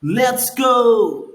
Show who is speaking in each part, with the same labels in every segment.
Speaker 1: Let's go!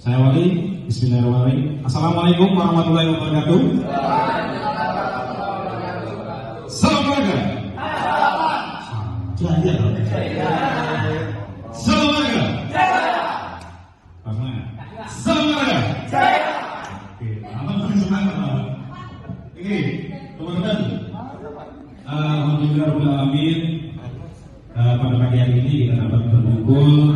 Speaker 2: Saya Wali, Bismillahirrahmanirrahim. Assalamualaikum warahmatullahi wabarakatuh. Salam olahraga. Jaya. Salam olahraga. Salam olahraga. Oke, abang beri semangat. Oke, teman-teman. Alhamdulillah Rabbil Alamin. Pada pagi hari ini kita dapat berkumpul.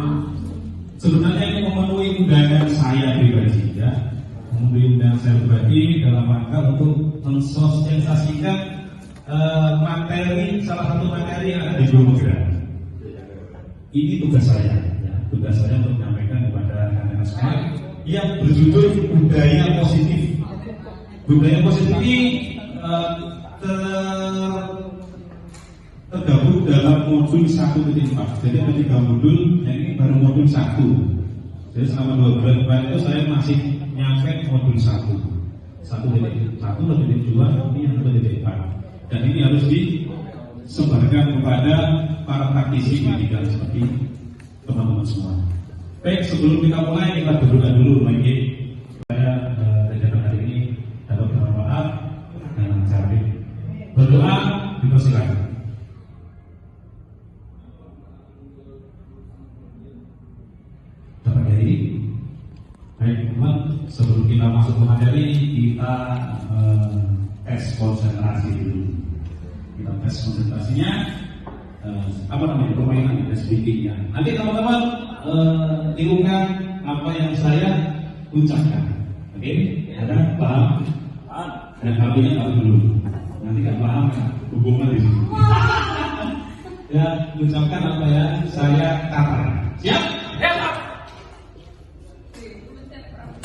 Speaker 2: Sebenarnya ini memenuhi undangan saya pribadi, ya, memenuhi undangan saya pribadi dalam rangka untuk mensosialisasikan materi, salah satu materi yang ada di Bromogram. Ini tugas saya, ya, tugas saya untuk menyampaikan kepada anak-anak sekalian yang berjudul budaya positif. Budaya positif ini tergabung dalam modul 1.4. Jadi ada 3 modul, yang ini baru modul 1. Jadi selama 2 bulan kemarin itu saya masih nyampe modul 1. 1.1, 1.2, ini yang 1.4. Dan ini harus disebarkan kepada para praktisi pendidikan seperti teman-teman semua. Baik, sebelum kita mulai, kita berdoa dulu lagi supaya kegiatan hari ini dapat bermanfaat dan lancar. Berdoa, dipersilakan. Baik teman, sebelum kita masuk ke materi, kita tes konsentrasi dulu. Kita tes konsentrasinya, apa namanya, permainan, tes speakingnya. Nanti teman-teman tirukan apa yang saya ucapkan. Oke, ada paham? Dan HP-nya tahu dulu. Nanti kan paham kan, hubungan di sini. Ya, ucapkan apa yang saya katakan. Siap?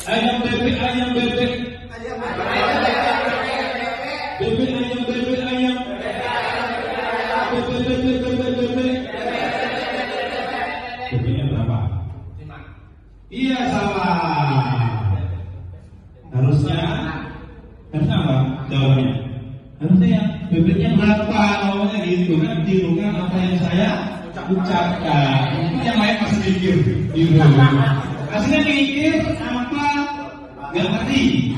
Speaker 2: Ayam bebek, ayam bebek, ayam bebek, ayam bebek, ayam bebek, bebek, bebek, bebek. Bebeknya berapa? 5. Iya, salah. Harusnya apa jawabannya? Harusnya ya, bebeknya berapa? Awalnya gitu kan, tirukan apa yang saya ucapkan. Itu yang lain masih mikir. Gitu. Hasilnya mikir apa? Gak ngerti.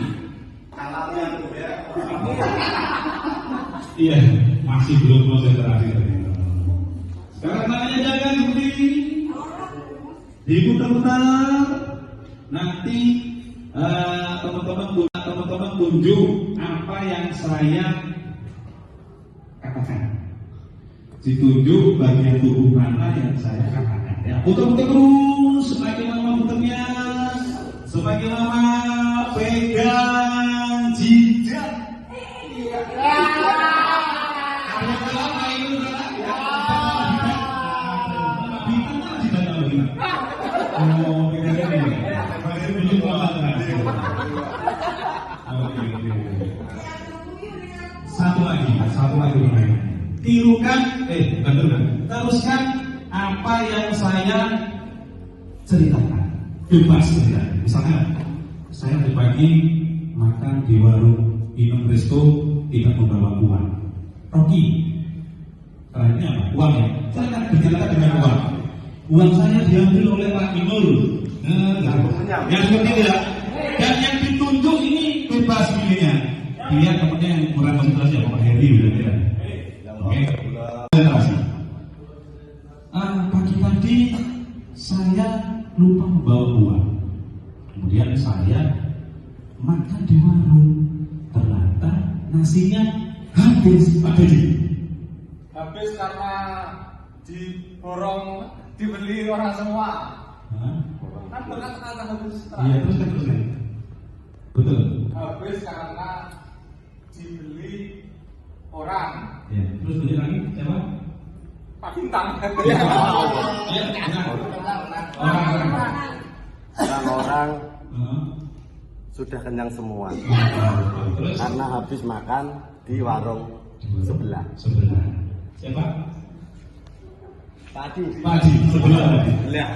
Speaker 2: Iya, masih belum konsentrasi. Sekarang tangannya jaga seperti ini. Diputar-putar. Nanti teman-teman tunjuk apa yang saya katakan. Ditunjuk bagian tubuh mana yang saya katakan. Ya, putar-putar terus semakin lama putarnya, semakin lama pegang jidat. Ada lama itu oh, pegang ini. Masih belum konsentrasi. Oke. Satu lagi bermain. Tirukan, teruskan apa yang saya ceritakan. Bebas cerita. Misalnya, saya tadi pagi makan di warung minum resto tidak membawa uang. Rocky, terakhirnya apa? Uang ya. Saya akan bercerita dengan uang. uang saya diambil oleh Pak Inul. Yang seperti itu ya. Dan yang ditunjuk ini bebas pilihnya. Pilihan temannya yang kurang konsentrasi ya Pak Heri kira-kira. Oke. Konsentrasi. Pagi tadi saya lupa membawa uang. Kemudian saya makan di warung. Ternyata nasinya habis. Pak Dedi.
Speaker 1: Habis karena diborong, dibeli orang semua. Kan pernah kata habis setelah.
Speaker 2: Iya terus kan. Betul.
Speaker 1: Habis karena dibeli orang.
Speaker 2: Ya, terus beli lagi siapa?
Speaker 1: Pak Bintang.
Speaker 3: Orang-orang sudah kenyang semua.
Speaker 2: Terus
Speaker 3: Karena habis makan di warung sebelah.
Speaker 2: Siapa?
Speaker 3: Tadi.
Speaker 2: Padi sebelah tadi.
Speaker 3: Lihat.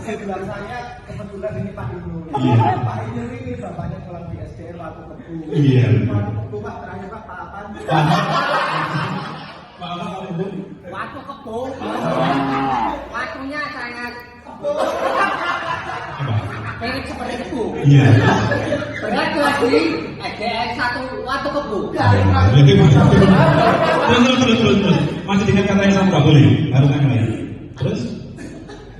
Speaker 4: Sebelah saya kebetulan ini Pak Inul.
Speaker 2: Iya.
Speaker 4: Pak Inul ini bapaknya kelas di SDN Watu Kebu.
Speaker 2: Iya.
Speaker 4: Watu Kebu Pak terakhir Pak Apan.
Speaker 2: Pak apa kamu?
Speaker 5: Watu Kebu. Watunya sangat mirip seperti kebu.
Speaker 2: Iya.
Speaker 5: Berat kelas di SDN 1 Watu Kebu.
Speaker 2: Terus. Masih dengan kata yang sama nggak boleh. Harus yang lain. Terus?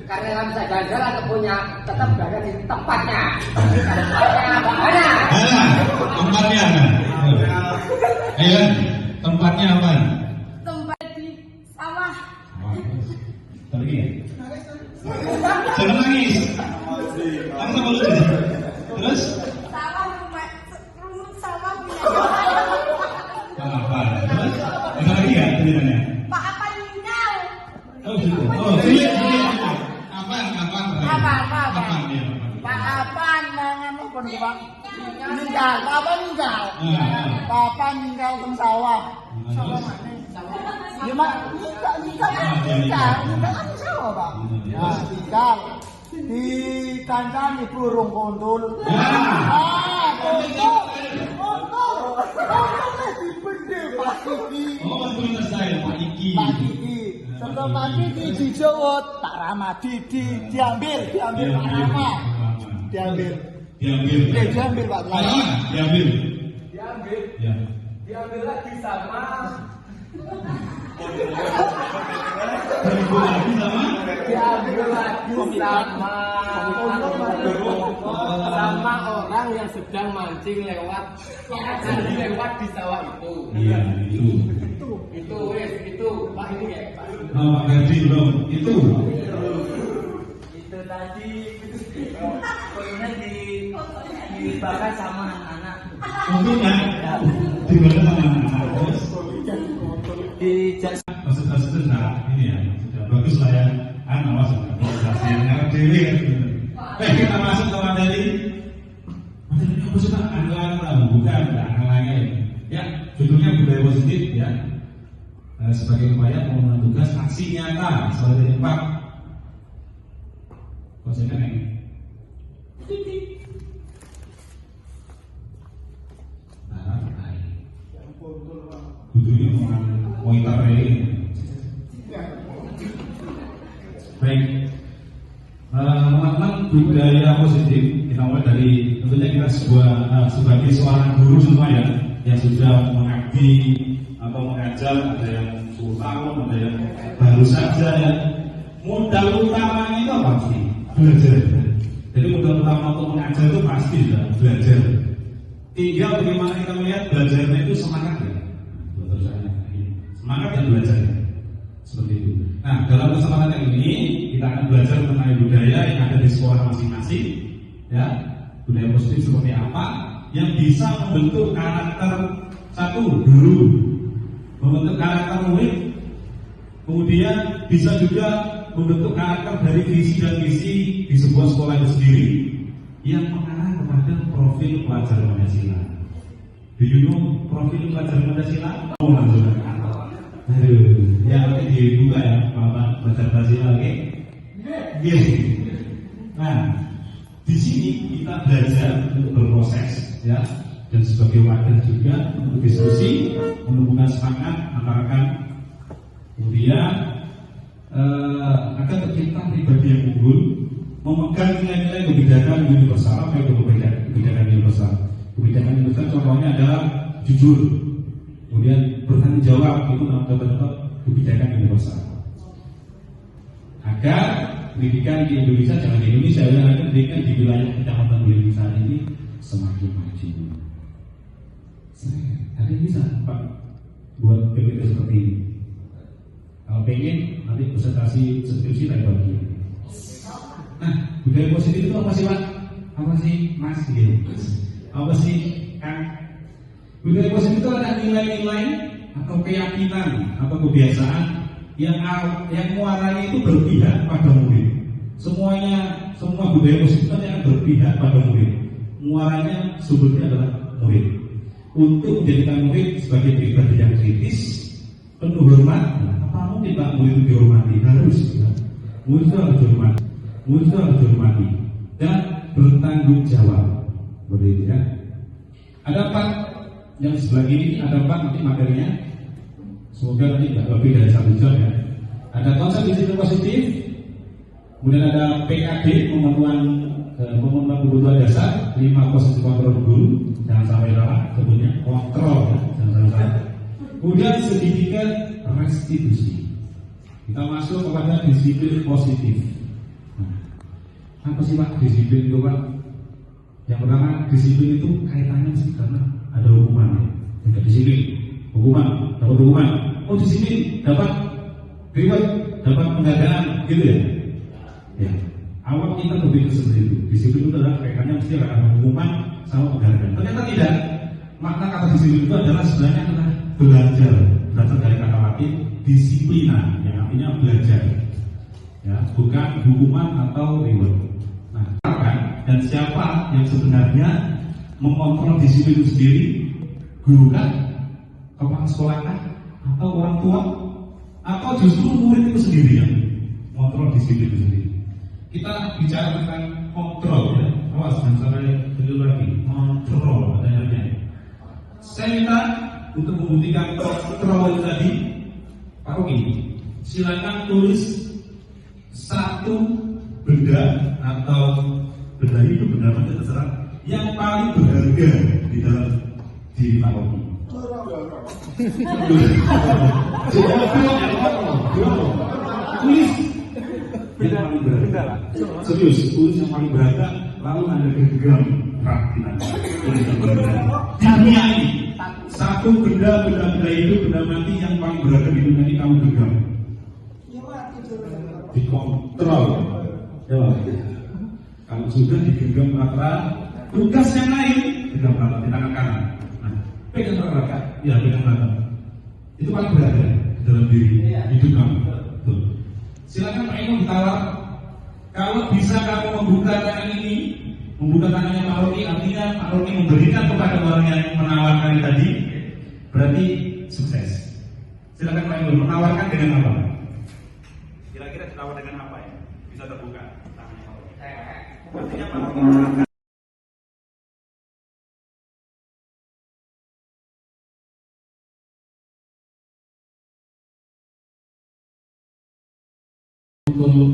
Speaker 5: Karena nggak bisa jalan-jalan kebunya tetap berada di tempatnya. Tempatnya mana?
Speaker 2: Tempatnya apa? Ayo, tempatnya apa?
Speaker 5: Tempat di sawah.
Speaker 2: Lagi ya? Jangan nangis. Kamu tak lucu. Terus?
Speaker 5: Sawah rumah sawah punya.
Speaker 2: Apa? Terus? Ada lagi ya ceritanya?
Speaker 5: Pak apa tinggal?
Speaker 2: Oh gitu. Oh, sulit. Apa? Ya.
Speaker 6: Pak Apan mangan apa nih Pak? Ninggal, Papa ninggal. Papa ninggal teng sawah. Sawah mana? Ya Mak, ninggal kan sawah Pak. Ya, ninggal. Di kandang ibu burung kontul. Kontul. Dibendhe Pak Iki.
Speaker 2: Oh, betul saya Pak Iki.
Speaker 6: Pak Iki. Setelah Pak Iki dijawab, tak Ramadi diambil Pak Rama. Diambil Pak Rama.
Speaker 2: Diambil. Ya.
Speaker 1: Diambil lagi sama
Speaker 5: Diambil lagi sama orang yang sedang mancing lewat di sawah itu.
Speaker 2: Iya,
Speaker 5: Itu Pak ini ya Pak.
Speaker 2: Oh, Pak Gaji belum. Itu
Speaker 5: Tadi pokoknya dibakar sama anak-anak.
Speaker 2: tentunya dibanding sama anak-anak. Terus maksud sudah ini ya, sudah bagus lah ya. Awas organisasi ngarep dewi kan. Kita masuk ke materi. Materi apa sih Pak? Anggaran bukan anggarannya. Ya, judulnya budaya positif ya. Sebagai upaya pemenuhan tugas aksi nyata sebagai dampak. Kok saya kan ini? Butuhnya mau ini. Baik, teman-teman, budaya positif kita mulai dari tentunya kita sebagai seorang guru semua ya yang sudah mengabdi atau mengajar, ada yang 10 tahun, ada yang baru saja ya. Modal utamanya itu apa sih? Belajar. Jadi modal utama untuk mengajar itu pasti ya belajar. Tinggal bagaimana kita melihat belajarnya itu semangat ya. Semangat dan belajar. Seperti itu. Nah, dalam kesempatan yang ini kita akan belajar mengenai budaya yang ada di sekolah masing-masing, ya, budaya positif seperti apa yang bisa membentuk karakter satu guru, membentuk karakter murid, kemudian bisa juga membentuk karakter dari visi dan misi di sebuah sekolah itu sendiri yang mengarah kepada profil pelajar Pancasila. Do you know profil pelajar Pancasila? Oh, aduh, ya nanti dibuka ya, Bapak baca Pancasila, oke? Nah, di sini kita belajar untuk berproses, ya, dan sebagai wadah juga untuk diskusi, menumbuhkan semangat antara kemudian agar tercipta pribadi yang unggul, memegang nilai-nilai kebijakan universal. Apa itu kebijakan universal? Kebijakan universal contohnya adalah jujur, kemudian bertanggung jawab, itu contoh-contoh kebijakan universal. Agar pendidikan di Indonesia, jangan di Indonesia, agar pendidikan di wilayah Kecamatan Belitung saat ini semakin maju. Ada bisa Pak buat PPT seperti ini. Kalau pengen nanti presentasi skripsi lain bagi. Nah, budaya positif itu apa sih Pak? Apa sih Mas? Gitu. Apa sih Kang? Budaya positif itu ada nilai-nilai atau keyakinan atau kebiasaan yang muaranya itu berpihak pada murid. Semua budaya positif itu yang berpihak pada murid. Muaranya sumbernya adalah murid. Untuk menjadikan murid sebagai pribadi yang kritis, penuh hormat. Apa mungkin Pak murid itu dihormati? Harus. Ya. Murid itu harus dihormati. Murid itu harus dihormati dan bertanggung jawab. Begitu ya. Ada Pak yang sebelah ini, ada Pak nanti materinya. Semoga nanti tidak lebih dari 1 jam ya. Ada konsep disiplin positif, kemudian ada PKD, pemenuhan kebutuhan dasar, 5 positif kontrol guru, jangan sampai salah, sebutnya kontrol, ya, jangan sampai salah. Kemudian sertifikat restitusi. Kita masuk kepada disiplin positif. Nah, apa sih Pak disiplin itu Pak? Yang pertama, disiplin itu kaitannya sih karena ada hukuman. Tidak disiplin, hukuman, dapat hukuman. Oh disiplin, dapat reward, dapat penghargaan, gitu ya? Ya. Awal kita berpikir seperti itu. Disiplin itu adalah kaitannya mesti ada hukuman sama penghargaan. Ternyata tidak. Makna kata disiplin itu adalah sebenarnya adalah belajar. Berasal dari kata Latin disiplina, yang artinya belajar. Ya, bukan hukuman atau reward. Nah, dan siapa yang sebenarnya mengontrol disiplin itu sendiri? Guru kan? Kepala sekolah kan? Atau orang tua? Atau justru murid itu sendiri yang mengontrol disiplin itu sendiri? Kita bicara tentang kontrol ya. Awas jangan sampai dulu lagi. Kontrol adanya. Saya minta untuk membuktikan kontrol tadi, Pak Rocky, silakan tulis 1 benda atau benda itu benda apa terserah yang paling berharga di dalam diri Pak Rocky. Tulis yang paling berharga. Serius, tulis yang paling berharga, lalu Anda genggam praktikan. Di dunia ini, 1 benda itu benda mati yang paling berharga di dunia ini kamu genggam. Dikontrol. Ya. Kalau sudah digenggam rata, tugas yang lain genggam rata di tangan kanan. Nah, pegang rata, ya pegang rata. Itu paling berharga di dalam diri hidup kamu. Tuh. Silakan Pak Eno ditawar. Kalau bisa kamu membuka tangan ini, membuka tangannya Pak Rocky, artinya Pak Rocky memberikan kepada orang yang menawarkan tadi, berarti sukses. Silakan Pak Eno menawarkan dengan apa? Kira-kira ditawar dengan apa ya? Bisa terbuka tangannya Pak Rocky. Artinya Pak Rocky menawarkan.
Speaker 7: Untuk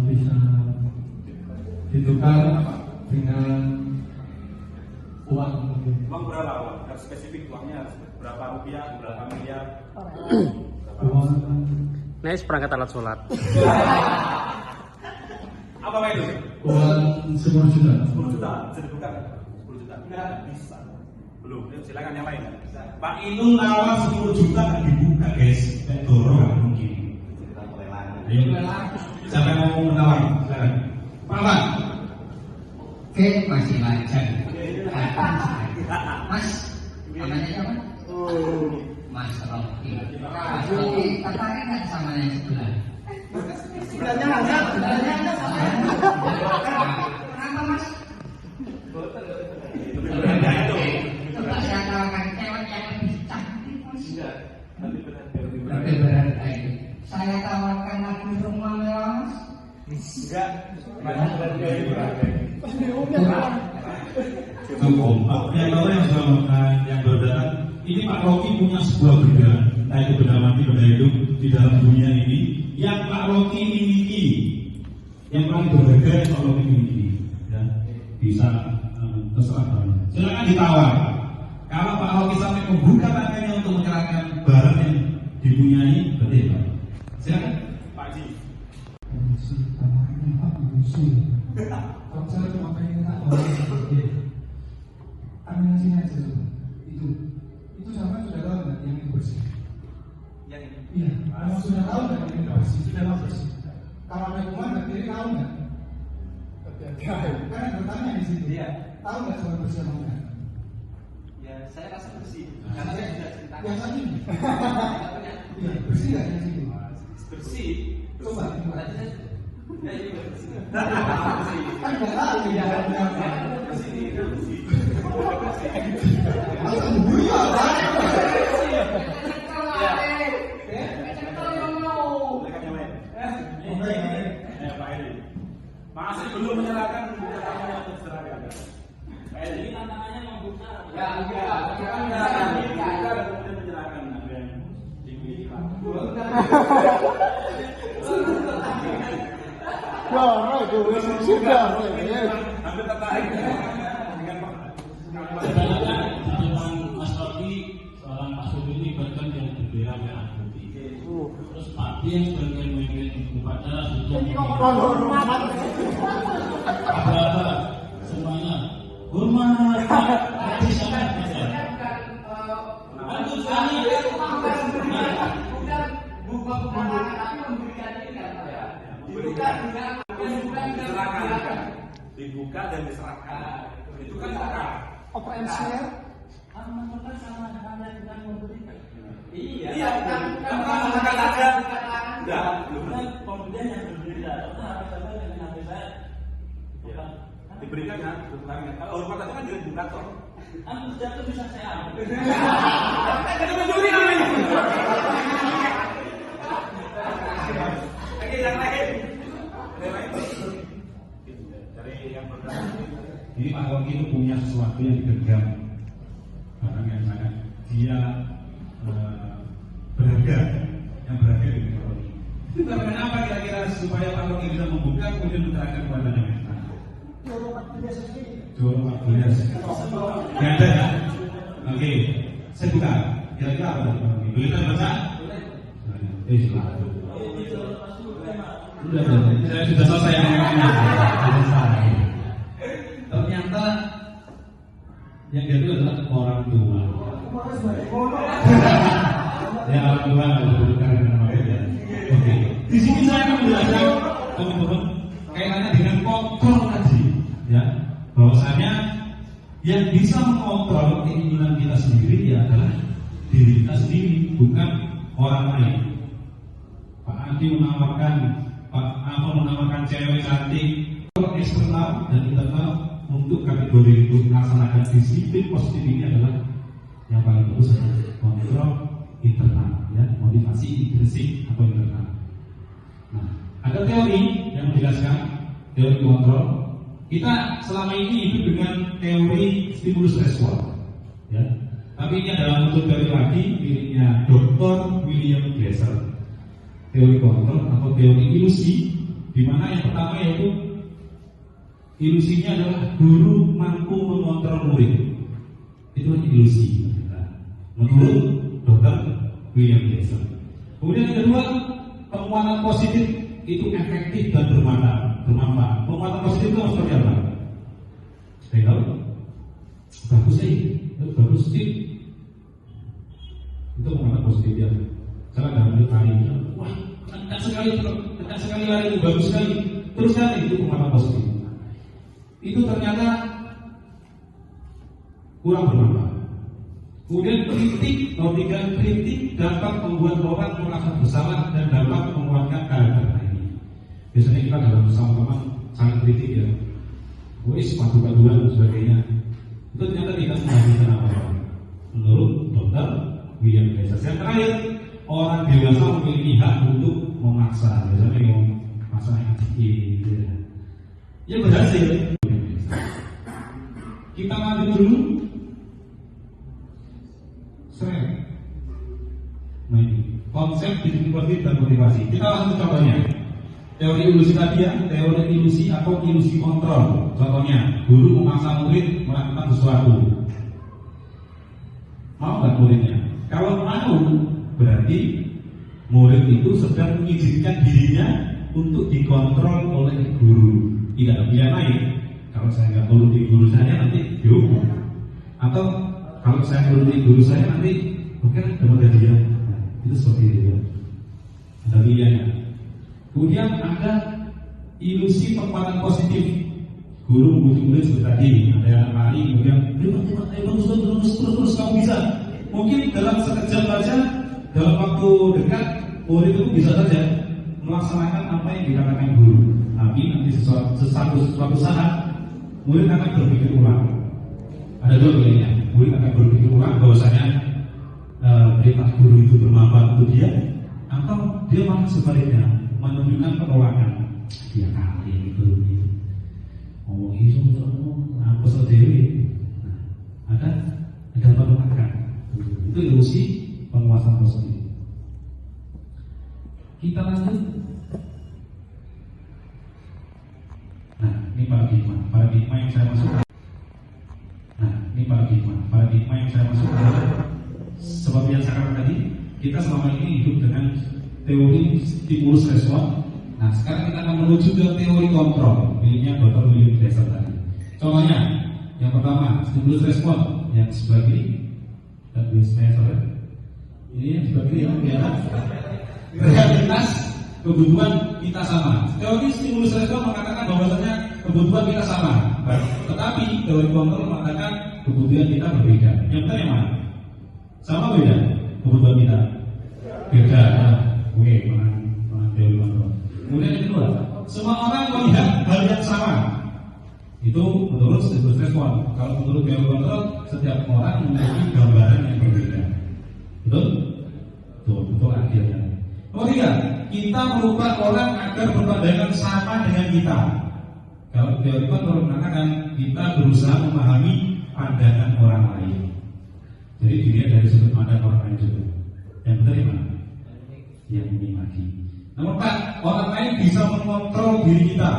Speaker 7: bisa ditukar dengan uang mungkin.
Speaker 2: Uang berapa Pak? Harus spesifik uangnya berapa rupiah, berapa miliar?
Speaker 7: Uang
Speaker 5: Nah, seperangkat alat sholat.
Speaker 2: Apa Pak itu?
Speaker 7: uang 10 juta.
Speaker 2: 10 juta, bisa dibuka? 10 juta? Enggak bisa. Belum, silakan yang lain. Pak Inul nawar 10 juta nggak dibuka guys. Dorong mungkin. Ayo, siapa yang mau menawar? Silakan. Pak Ahmad.
Speaker 8: Oke, masih lancar. Mas, namanya siapa? Mas Rocky. Mas Rocky, tertarik nggak sama yang sebelah?
Speaker 6: Sebelahnya ada.
Speaker 8: Kenapa Mas? Coba saya tawarkan cewek yang lebih cantik Mas. Lebih berharga. Saya tawarkan lagi rumah mewah Mas.
Speaker 2: Enggak.
Speaker 8: Cukup.
Speaker 2: Yang tahu yang sudah yang berdatang, ini Pak Rocky punya sebuah benda, entah itu benda mati, benda hidup, di dalam dunia ini yang Pak Rocky miliki, yang paling berharga yang Pak Rocky miliki, ya, bisa terserah banyak. Silakan ditawar. Kalau Pak Rocky sampai membuka tangannya untuk menyerahkan barang yang dipunyai, berarti Pak. Silakan Pak Ji.
Speaker 7: Kalau saya cuma pengen tak ambil sini aja itu sama sudah tahu nggak yang itu bersih? Yang ini? Iya, kalau sudah tahu nggak yang ini bersih, sudah tahu bersih. Kalau ada kuman berarti tahu nggak? Karena bertanya di sini. Iya. Tahu nggak soal bersih atau enggak?
Speaker 1: Ya, saya rasa bersih. Karena saya sudah cerita.
Speaker 7: Yang tadi. Iya, bersih nggak yang sini?
Speaker 1: Bersih.
Speaker 7: Coba.
Speaker 1: Tadi saya. Ya, ini bersih.
Speaker 7: Kan nggak tahu ya.
Speaker 1: Bersih.
Speaker 7: Langsung buaya.
Speaker 2: Masih belum menyerahkan tangannya untuk serahkan. Ini tantangannya membuka.
Speaker 5: Ya, enggak.
Speaker 2: Kita dan kemudian menyerahkan apa yang dimiliki Pak.
Speaker 6: Sudah.
Speaker 2: Hampir tertarik dengan Pak.
Speaker 9: Sebenarnya di depan Mas Rocky, seorang Pak Sudi ini bahkan yang berbeda merah putih. Terus Pak D yang sebagai pemimpin upacara sudah apa semuanya hormat hati sangat besar. Untuk kami
Speaker 5: bukan buka pemahaman tapi memberikan ini kan ya. Dibuka dengan
Speaker 2: Dibuka dan diserahkan. Itu kan cara.
Speaker 6: Operasinya
Speaker 9: amankan sama halnya dengan memberikan.
Speaker 2: Iya, kan bukan saja. Enggak,
Speaker 9: Bukan pemberian yang berbeda. Karena apa saja dengan hati saya.
Speaker 2: ya. Diberikan kan, bukan. Kalau hormat itu kan juga dibuka toh.
Speaker 9: Aku jatuh bisa saya ambil.
Speaker 2: Itu mencuri namanya. Oke, yang lain. Dari yang pertama. Ini Pak Rocky itu punya sesuatu yang digenggam, barang yang sangat dia berharga, yang berharga di Pak Rocky. Itu karena apa kira-kira supaya Pak Rocky bisa membuka kemudian menerangkan kepada mereka? Jual 14. Nggak ada ya? Oke, saya buka. Kira-kira apa Pak Rocky? Boleh kita baca? Silakan. Saya sudah selesai ternyata yang dia itu adalah orang tua. Ya orang tua bukan nama dia. Oke. Di sini saya akan menjelaskan teman-teman kaitannya dengan kontrol tadi, ya. Bahwasanya yang bisa mengontrol keinginan kita sendiri ya adalah diri kita sendiri, bukan orang lain. Pak Andi menawarkan cewek cantik, eksternal dan internal. Untuk kategori itu melaksanakan disiplin positif ini adalah yang paling bagus adalah kontrol internal, ya, motivasi intrinsik atau internal. Nah, ada teori yang menjelaskan teori kontrol. Kita selama ini hidup dengan teori stimulus respon, ya. Tapi ini adalah untuk teori lagi miliknya Dr. William Glasser. Teori kontrol atau teori ilusi, di mana yang pertama yaitu ilusinya adalah guru mampu mengontrol murid. Itu ilusi. Menurut Dr. William Glasser. Kemudian yang kedua, penguatan positif itu efektif dan bermanfaat. Penguatan positif itu harus seperti apa? Saya tahu. Bagus sih, bagus sih. Itu penguatan positif ya. Kalau dalam kali, wah, kencang sekali lari itu bagus sekali. Terus kan itu penguatan positif. Itu ternyata kurang bermanfaat. Kemudian kritik dapat membuat orang merasa bersalah dan dapat menguatkan karakter ini. Biasanya kita dalam bersama-sama sangat kritik ya, wis padu-paduan dan sebagainya. Itu ternyata tidak menghasilkan apa-apa. Menurut Dr. William Glasser. Yang terakhir, orang dewasa memiliki hak untuk memaksa. Biasanya yang maksa yang kecil. Ya berhasil. Kita mandi dulu. Nah ini konsep disiplin tertib dan motivasi. Kita langsung contohnya. Teori ilusi tadi ya, teori ilusi atau ilusi kontrol. Contohnya, guru memaksa murid melakukan sesuatu. Mau nggak muridnya? Kalau mau, berarti murid itu sedang mengizinkan dirinya untuk dikontrol oleh guru. Tidak ada pilihan lain. Kalau saya nggak turuti guru saya nanti dihukum. Atau kalau saya turuti guru saya nanti mungkin dapat hadiah. Nah, itu seperti itu ya. Ada pilihannya. Kemudian ada ilusi kekuatan positif. Guru membujuk murid seperti tadi, ada yang lari, kemudian terus kamu bisa. Mungkin dalam sekejap saja, dalam waktu dekat, murid itu bisa saja melaksanakan apa yang dikatakan guru. Tapi nanti suatu saat, murid akan berpikir ulang. Ada dua pilihannya. Murid akan berpikir ulang bahwasanya perintah guru itu bermanfaat untuk dia, atau dia malah sebaliknya menunjukkan penolakan. Dia kali itu. Oh itu apa sendiri? Ada penolakan. Itu ilusi penguasaan positif. Kita lanjut. Nah, ini paradigma yang saya masukkan. Paradigma yang saya masukkan. Seperti yang saya katakan tadi, kita selama ini hidup dengan teori stimulus respon. Nah, sekarang kita akan menuju ke teori kontrol, miliknya Dr. William Glasser tadi. Contohnya, yang pertama, stimulus respon yang sebagai ini yang sebagai realitas kebutuhan kita sama. Teori stimulus respon mengatakan bahwasanya kebutuhan kita sama, tetapi teori kontrol mengatakan kebutuhan kita berbeda. Yang benar yang mana? Sama beda kebutuhan kita? Beda. Oke, mana teori kontrol. Kemudian yang kedua, semua orang melihat hal yang sama. Itu menurut stimulus respon. Kalau menurut teori kontrol, setiap orang memiliki gambaran yang berbeda. Betul? Betul akhirnya. Ketiga, kita merubah orang agar berpandangan sama dengan kita. Kalau teori kontrol mengatakan kita berusaha memahami pandangan orang lain. Jadi dilihat dari sudut pandang orang lain juga. Yang benar yang mana? Yang ini lagi. Nomor 4, orang lain bisa mengontrol diri kita.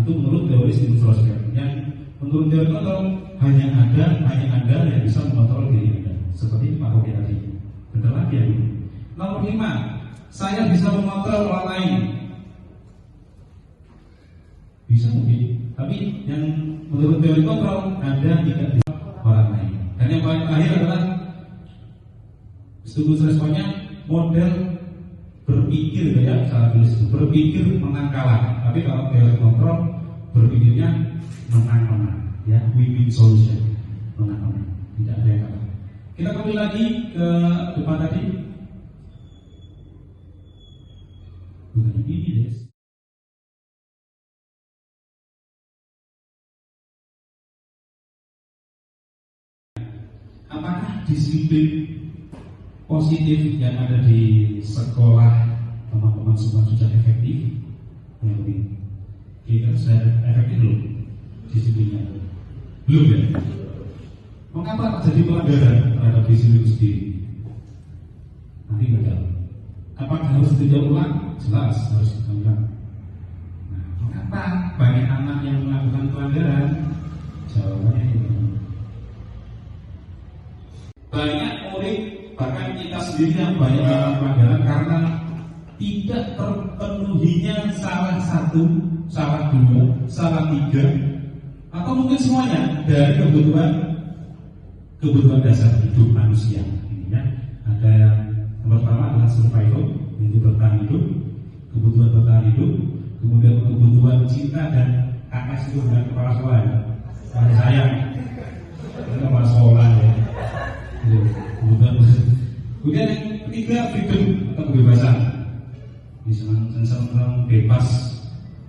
Speaker 2: Itu menurut teori stimulus respon. Yang menurut teori kontrol hanya Anda yang bisa mengontrol diri Anda. Seperti Pak Hoki tadi. Benar lagi ya. Nomor 5, saya bisa mengontrol orang lain. Bisa mungkin. Tapi yang menurut teori kontrol Anda tidak bisa orang lain. Dan yang paling terakhir adalah stimulus responnya model berpikir ya, salah tulis itu berpikir menang kalah. Tapi kalau teori kontrol berpikirnya menang-menang, ya, win-win solution, menang-menang, tidak ada yang kalah. Kita kembali lagi ke depan tadi. Bukan ini deh. Apakah disiplin positif yang ada di sekolah teman-teman semua sudah efektif? Kita sudah efektif belum? Disiplinnya belum ya? Mengapa terjadi pelanggaran terhadap disiplin itu sendiri? Nanti gagal. Apakah harus ditinjau ulang? Jelas harus ditinjau ulang. Nah, mengapa banyak anak yang melakukan pelanggaran? Jawabannya ini. Banyak murid, bahkan kita sendiri yang banyak melakukan pelanggaran karena tidak terpenuhinya salah satu, salah dua, salah tiga, atau mungkin semuanya dari kebutuhan dasar hidup manusia. Ya. Ada yang pertama adalah survival, yaitu bertahan hidup, kebutuhan bertahan hidup, kemudian kebutuhan cinta dan KS itu bukan kepala sekolah ya, kepala sayang, kepala sekolah ya. Kemudian yang ketiga freedom atau kebebasan, bisa senang bebas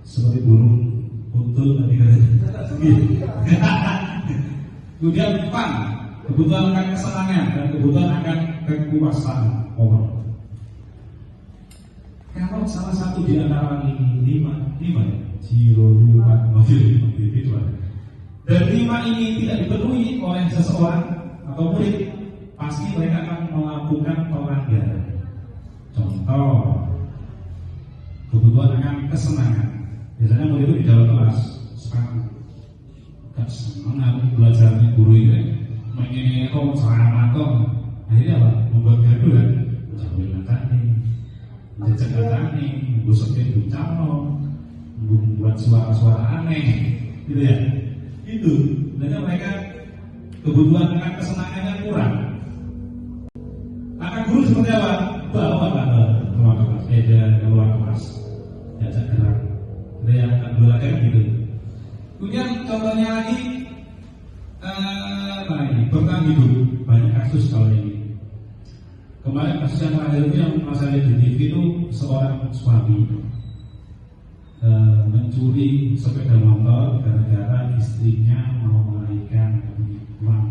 Speaker 2: seperti burung untul tadi kemudian fun, kebutuhan akan kesenangan dan kebutuhan akan kekuasaan power. Kalau salah satu di antara ini lima ya, dan 5 ini tidak dipenuhi oleh seseorang atau murid, pasti mereka akan melakukan pelanggaran. Contoh, kebutuhan akan kesenangan. Biasanya murid itu di dalam kelas sekarang gak senang aku belajarnya guru itu menginginkan kok ceramah kok akhirnya apa? Membuat gaduh kan? Jauhin tadi, jajak tadi, gosokin bucano, membuat suara-suara aneh, gitu ya. Itu, dan mereka kebutuhan akan kesenangannya kurang. Maka guru seperti apa? Bawa ke ruang kelas, ke luar kelas, diajak gerak. Dia akan belajar gitu. Kemudian contohnya lagi, bertahan hidup. Banyak kasus kalau ini. Kemarin kasus yang terakhir itu yang saya lihat di TV itu seorang suami mencuri sepeda motor gara-gara istrinya mau melahirkan uang.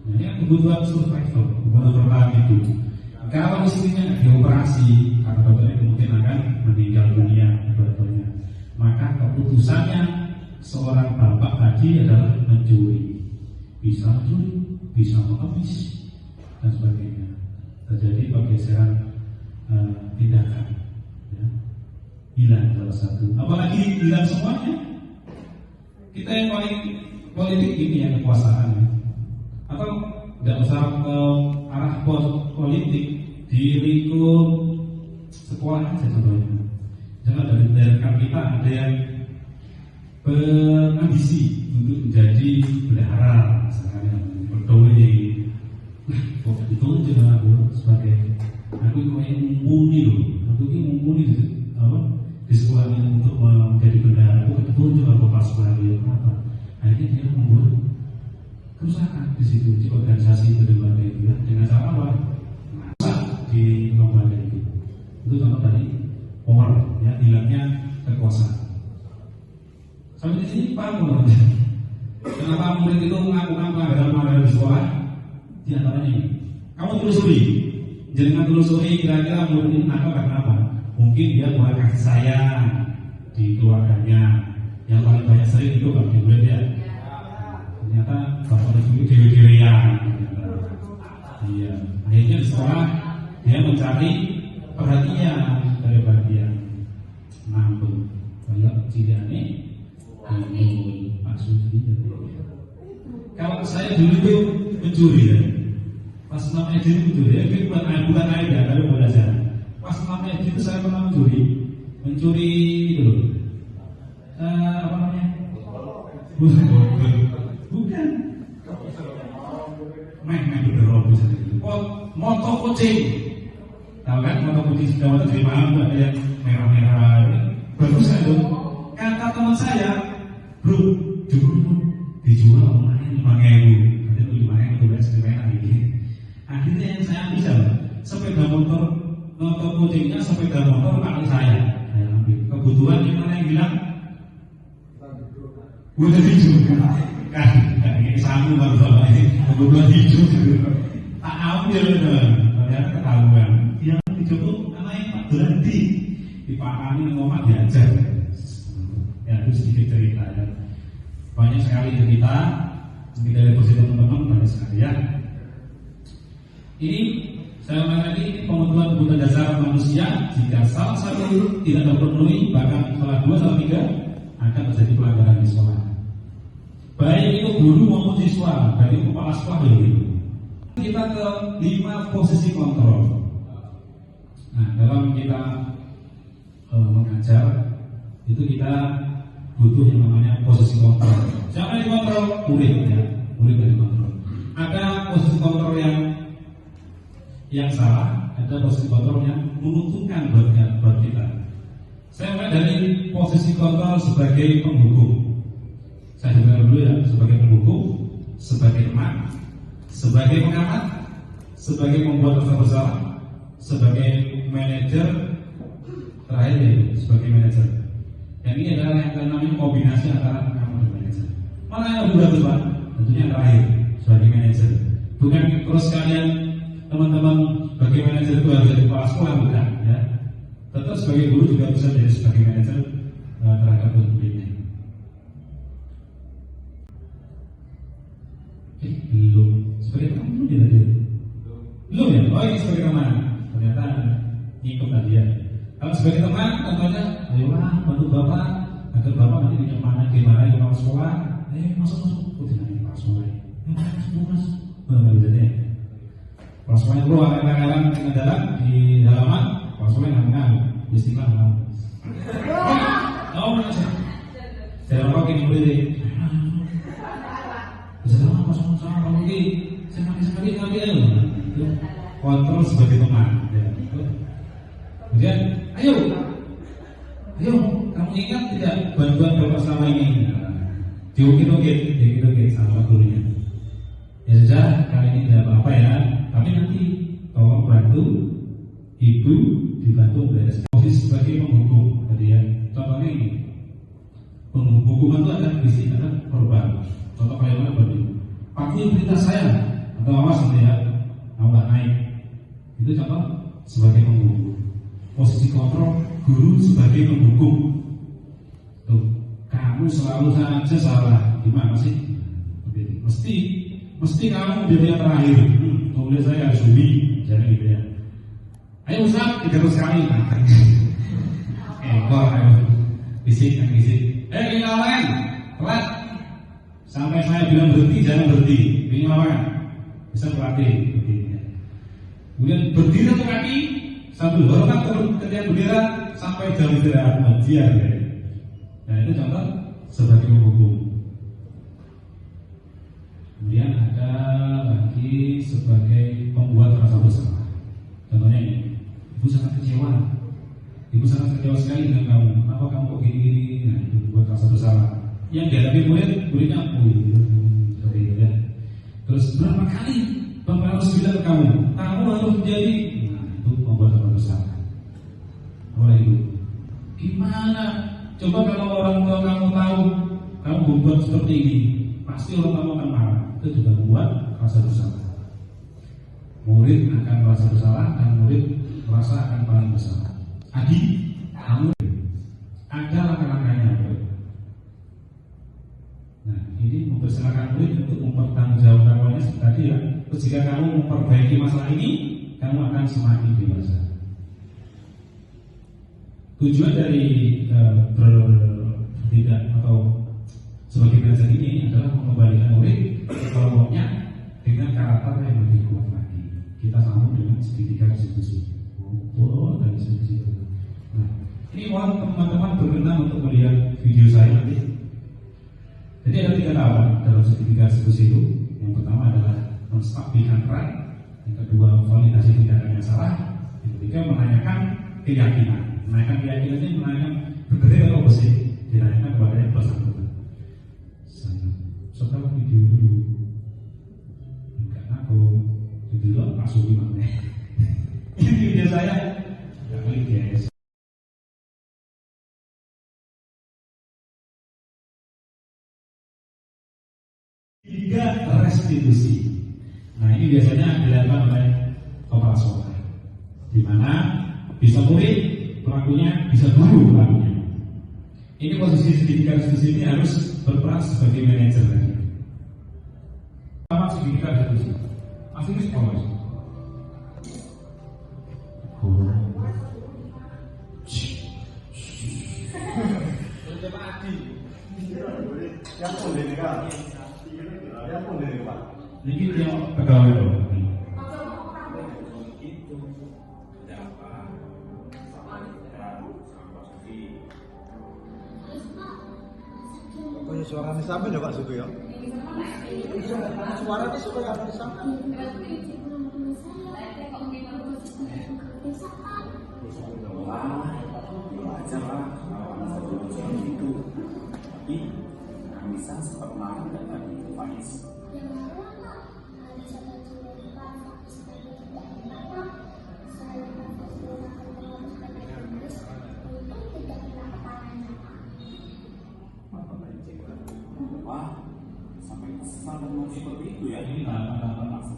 Speaker 2: Nah, ini kebutuhan survival, kebutuhan bertahan hidup. Kalau istrinya dioperasi, karena dokternya mungkin akan meninggal dunia, dokternya. Maka keputusannya seorang bapak tadi adalah mencuri, bisa mengemis dan sebagainya. Terjadi pergeseran tindakan, ya. Hilang salah satu. Apalagi hilang semuanya. Kita yang paling politik ini ya kekuasaan, ya. Atau tidak usah ke arah politik di lingkup sekolah aja contohnya. Jangan dari kita ada yang berambisi untuk menjadi bendahara, misalnya pegawai. Nah, kok ditunjuk aku sebagai aku yang mumpuni loh, aku ini mumpuni di sekolah ini untuk menjadi bendahara. Kok ditunjuk aku pas lagi apa? Akhirnya dia membuat kerusakan di situ di organisasi itu dengan cara apa? Masak di lembaga itu. Itu contoh dari power, ya, hilangnya kekuasaan. Sampai di sini paham. Kenapa murid itu mengaku-ngaku pelanggaran di sekolah? Di antaranya ini, kamu telusuri, jangan telusuri kira-kira murid ini nakal karena apa? Mungkin dia kurang kasih sayang di keluarganya. Yang paling banyak sering itu bagi murid ya. Ternyata bapak itu dewe-dewean. Iya, akhirnya di sekolah dia mencari perhatian dari bagian nampung. Kayak ciliane, Pak Sudi. Kalau saya dulu itu mencuri ya. Pas namanya itu mencuri ya, bukan aida, tapi belajar. Pas namanya itu saya pernah mencuri itu loh. Apa namanya? Bukan. Main berderop bisa gitu. Motor kucing. Tahu kan motor kucing sudah waktu di malam ada yang merah-merah. Bagus kan tuh? Kata teman saya, bro, dijual online 5.000. Ada 5.000 tuh sebenarnya ini. Akhirnya yang saya ambil siapa? Sepeda motor kucingnya sepeda motor pakai saya ambil. Kebutuhan yang mana yang bilang? Udah hijau kan ini sambung baru sama ini kebutuhan hijau tak ambil ternyata ketahuan yang hijau itu namanya Pak Berhenti dipakani ngomong diajar ya itu sedikit cerita ya. Banyak sekali cerita mungkin dari posisi teman-teman banyak sekali ya. Ini saya ulangi lagi pemenuhan kebutuhan dasar manusia jika salah satu tidak terpenuhi bahkan salah 2 atau 3 akan terjadi pelanggaran di sekolah. Baik itu guru maupun siswa, dari kepala sekolah begitu. Kita ke 5 posisi kontrol. Nah, dalam kita mengajar itu kita butuh yang namanya posisi kontrol. Siapa yang dikontrol? Murid ya, murid yang dikontrol. Ada posisi kontrol yang salah, ada posisi kontrol yang menguntungkan buat kita. Saya mulai dari posisi kontrol sebagai penghukum. Saya dengar dulu ya, sebagai penghukum, sebagai teman, sebagai pengamat, sebagai pembuat rasa bersalah, sebagai manajer, terakhir ya, sebagai manajer. Yang ini adalah yang namanya kombinasi antara pengamat dan manajer. Mana yang lebih bagus Pak? Tentunya yang terakhir, sebagai manajer. Bukan terus kalian teman-teman sebagai manajer itu harus jadi kepala sekolah, bukan ya. Tetap sebagai guru juga bisa jadi sebagai manajer terhadap murid-muridnya. Belum sebagai teman belum ya tadi? Belum ya? Oh ini sebagai teman. Ternyata ngikut tadi ya. Kalau sebagai teman, contohnya ayolah bantu bapak agar bapak nanti tidak mana gimana kepala sekolah. Masuk, tidak kepala sekolah. Mas, benar-benar. Kepala sekolah itu kadang-kadang dalam di halaman, kepala sekolah nggak istiqlal. Oh, jangan pakai murid. Bisa sama kamu ini, sekali ngambil kontrol sebagai teman. Kemudian, ayo, kamu ingat tidak bantuan bapak selama ini? Diukit sama gurunya. Ya sudah, kali ini tidak apa-apa ya. Tapi nanti tolong bantu ibu dibantu beres posisi sebagai penghukum. Tadi ya, contohnya ini, penghukuman itu ada visi, ada korban. Contoh kayak mana berarti? Patuhi perintah saya atau awas nanti ya, tambah naik. Itu contoh sebagai penghukum. Posisi kontrol guru sebagai penghukum. Tuh, kamu selalu saja salah. Gimana sih? Mesti kamu jadi yang terakhir. Tulis saya harus Umi, jangan gitu ya. Ayo Ustaz, 300 kali. Ekor, ayo. Bisik. Ini lawan, telat. Sampai saya bilang berhenti, jangan berhenti. Ini lawan, bisa berlatih. Kemudian berdiri satu kaki sambil hormat ketika bendera sampai jam istirahat biar ya. Nah itu contoh sebagai penghukum. Kemudian ada lagi sebagai pembuat rasa bersalah. Contohnya ini, ibu sangat kecewa. Ibu sangat kecewa sekali dengan kamu. Kenapa kamu kok gini? Nah itu buat rasa bersalah. Yang dihadapi muridnya seperti itu ya. Terus berapa kali Bapak harus bilang kamu harus menjadi. Nah itu membuat rasa bersalah. Oleh itu, gimana? Coba kalau orang tua kamu tahu kamu berbuat seperti ini, pasti orang tua akan marah. Itu juga membuat rasa bersalah. Murid akan merasa bersalah dan murid merasa akan paling bersalah. Adi, kamu ada langkah-langkahnya. Nah, ini mempersilahkan murid untuk mempertanggungjawabkan awalnya seperti tadi ya. Terus jika kamu memperbaiki masalah ini, kamu akan semakin dewasa. Tujuan dari bertindak atau sebagai belajar ini adalah mengembalikan murid ke kelompoknya dengan karakter yang lebih kuat lagi. Kita sambung dengan segitiga diskusi. Dan diskusi. Nah, ini mohon teman-teman berkenan untuk melihat video saya nanti. Jadi ada 3 tahap dalam segitiga diskusi itu. Yang pertama adalah menstabilkan right, yang kedua validasi tindakan yang salah, yang ketiga menanyakan keyakinan. Menanyakan keyakinan ini menanyakan benar atau bersih, ditanyakan kepada yang bersangkutan. Setelah video dulu, enggak aku video masuk gimana? Ini video saya, ya klik guys. Tiga restitusi. Nah ini biasanya dilakukan oleh kepala sekolah, di mana bisa murid pelakunya, bisa guru pelakunya. Ini posisi segitiga restitusi ini harus berperan sebagai manajer lagi. Sama segitiga restitusi. Aslinya sekolah. Ini yang pegawai loh.
Speaker 4: Suaranya sampai ya Pak Suku ya? Suaranya supaya apa sampai?
Speaker 10: Wajar lah kalau anak saya gitu. Tapi bisa sempat marah dan tadi Faiz. Wah, sampai kesal dan mau seperti itu ya. Ini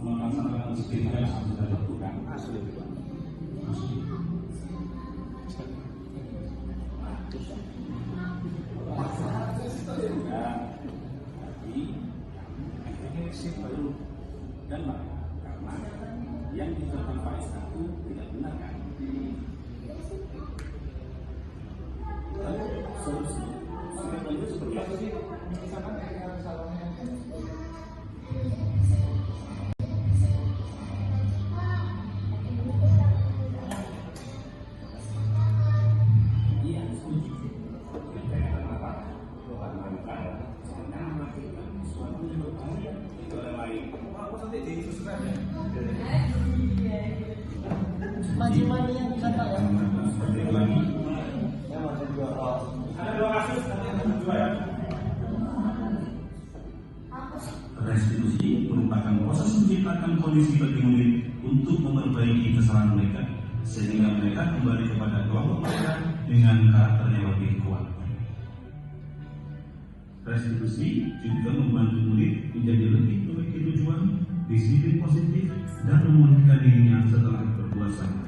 Speaker 10: melaksanakan segitiga yang sudah dilakukan. Asli. Dan karena yang dilakukan Faiz itu tidak benar kan? solusi seperti apa sih? Iya, setuju. Kenapa? Suatu yang berbahaya itu orang lain. Aku sampai jadi susunan ya.
Speaker 6: Maju-maju yang bisa Pak ya.
Speaker 10: Ada 2 kasus yang kedua ya. Restitusi merupakan proses menciptakan kondisi bagi murid untuk memperbaiki kesalahan mereka sehingga mereka kembali kepada kelompok mereka dengan karakter yang lebih kuat. Restitusi juga membantu murid menjadi lebih memiliki tujuan, disiplin positif, dan memulihkan dirinya setelah berbuat salah.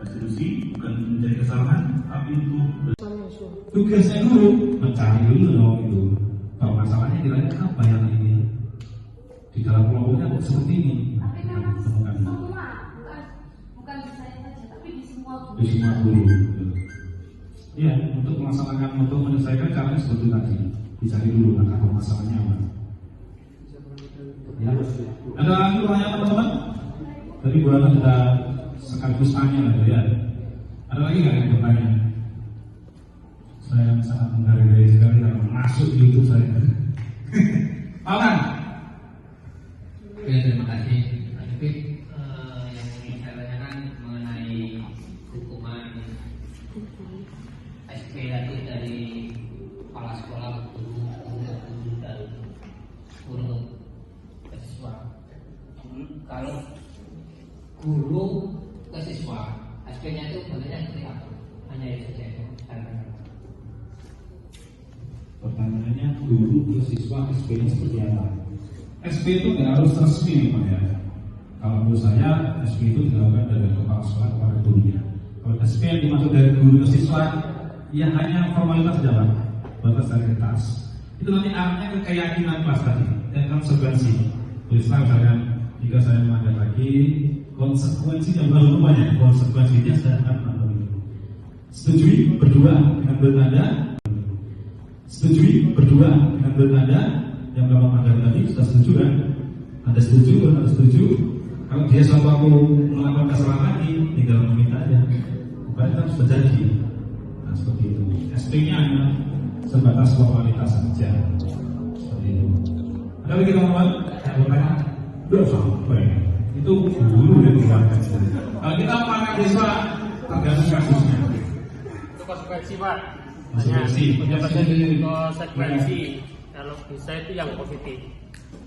Speaker 10: Restitusi bukan menjadi kesalahan, tapi untuk
Speaker 2: tugasnya guru mencari dulu dong itu. Kalau masalahnya kira-kira apa yang ini di dalam kelompoknya kok seperti ini?
Speaker 11: Tapi memang semua, bukan di saya saja, tapi di semua guru.
Speaker 2: Di semua guru. Iya, untuk melaksanakan, untuk menyelesaikan caranya seperti tadi. Dicari dulu akar masalahnya apa. Ya. Ada lagi pertanyaan teman-teman? Tadi Bu Rana sudah sekaligus tanya lah ya. Ada lagi nggak yang bertanya? Saya sangat menghargai sekali kalau masuk di YouTube saya. Alan.
Speaker 12: Oke, terima kasih. Tapi yang ingin saya tanyakan mengenai hukuman SP tadi dari kepala sekolah, guru dan guru ke siswa. Kalau guru ke siswa, SP-nya itu bentuknya seperti apa? Hanya itu saja.
Speaker 2: Pertanyaannya guru ke siswa SP-nya seperti apa? SP itu nggak harus resmi Pak ya. Kalau menurut saya SP itu dilakukan dari kepala sekolah kepada gurunya. Kalau SP yang dimaksud dari guru ke siswa, ya hanya formalitas jalan, batas dari kertas. Itu nanti arahnya ke keyakinan kelas tadi dan konsekuensi. Misalnya misalkan jika saya melanggar lagi, konsekuensinya bukan hukumannya, konsekuensinya saya akan melakukan. Setujui berdua dengan bertanda. Setujui berdua dengan bertanda yang Bapak Mandar tadi sudah setuju kan? Anda setuju, Anda setuju. Kalau dia suatu waktu melakukan kesalahan lagi, tinggal meminta aja. Bukan kita sudah janji. Nah seperti itu. SP-nya hanya sebatas formalitas saja. Seperti itu. Ada lagi teman-teman yang bertanya? Udah sampai. Itu guru yang dikeluarkan. Kalau kita memakai siswa tergantung kasusnya.
Speaker 13: Itu konsekuensi Pak.
Speaker 2: Konsekuensi.
Speaker 13: Konsekuensi. Kalau bisa itu yang positif.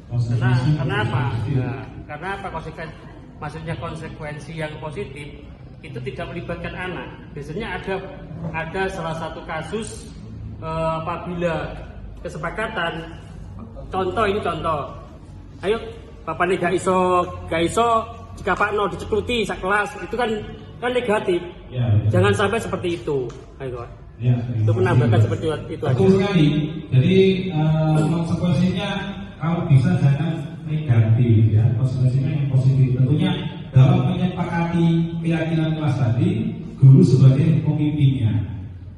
Speaker 13: Karena apa? Nah, karena apa konsekuensi? Maksudnya konsekuensi yang positif itu tidak melibatkan anak. Biasanya ada salah satu kasus apabila kesepakatan. Contoh, ayo Bapak ini gak iso jika Pak No dicekluti sak kelas itu kan negatif. Ya, jangan sampai seperti itu. Ayo,
Speaker 2: ya,
Speaker 13: itu menambahkan seperti itu aja.
Speaker 2: Betul sekali. Jadi konsekuensinya kalau bisa jangan negatif ya, konsekuensinya yang positif. Tentunya dalam menyepakati keyakinan kelas tadi, guru sebagai pemimpinnya.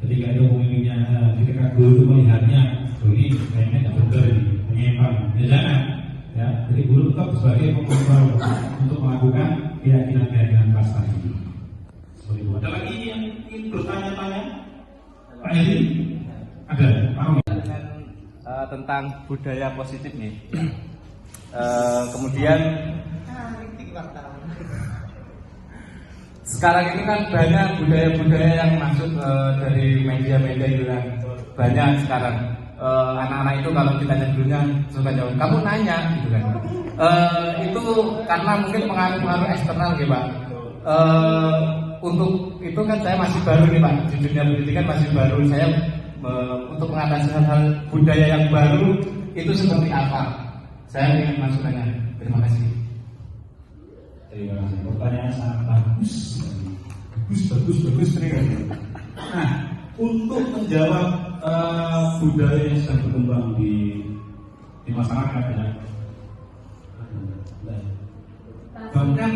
Speaker 2: Ketika itu pemimpinnya, ketika guru itu melihatnya, ini kayaknya nggak benar ini, menyimpang. Ya jangan. Ya, jadi guru tetap sebagai pemimpin untuk melakukan keyakinan kelas tadi. Seperti itu. Ada lagi yang ingin bertanya-tanya? Pak Edi, ada
Speaker 3: tentang budaya positif nih. Kemudian sekarang ini kan banyak budaya-budaya yang masuk dari media-media itu kan. Banyak sekarang anak-anak itu kalau kita dulunya suka jawab, kamu nanya gitu kan. Itu karena mungkin pengaruh-pengaruh eksternal gitu Pak. Untuk itu kan saya masih baru nih Pak, di dunia pendidikan masih baru. Saya untuk mengatasi hal-hal budaya yang baru itu seperti apa? Saya ingin masukannya. Terima kasih.
Speaker 2: Terima kasih. Pertanyaan sangat bagus. Terima kasih. Nah, untuk menjawab budaya yang sedang berkembang di masyarakat ya. Bahkan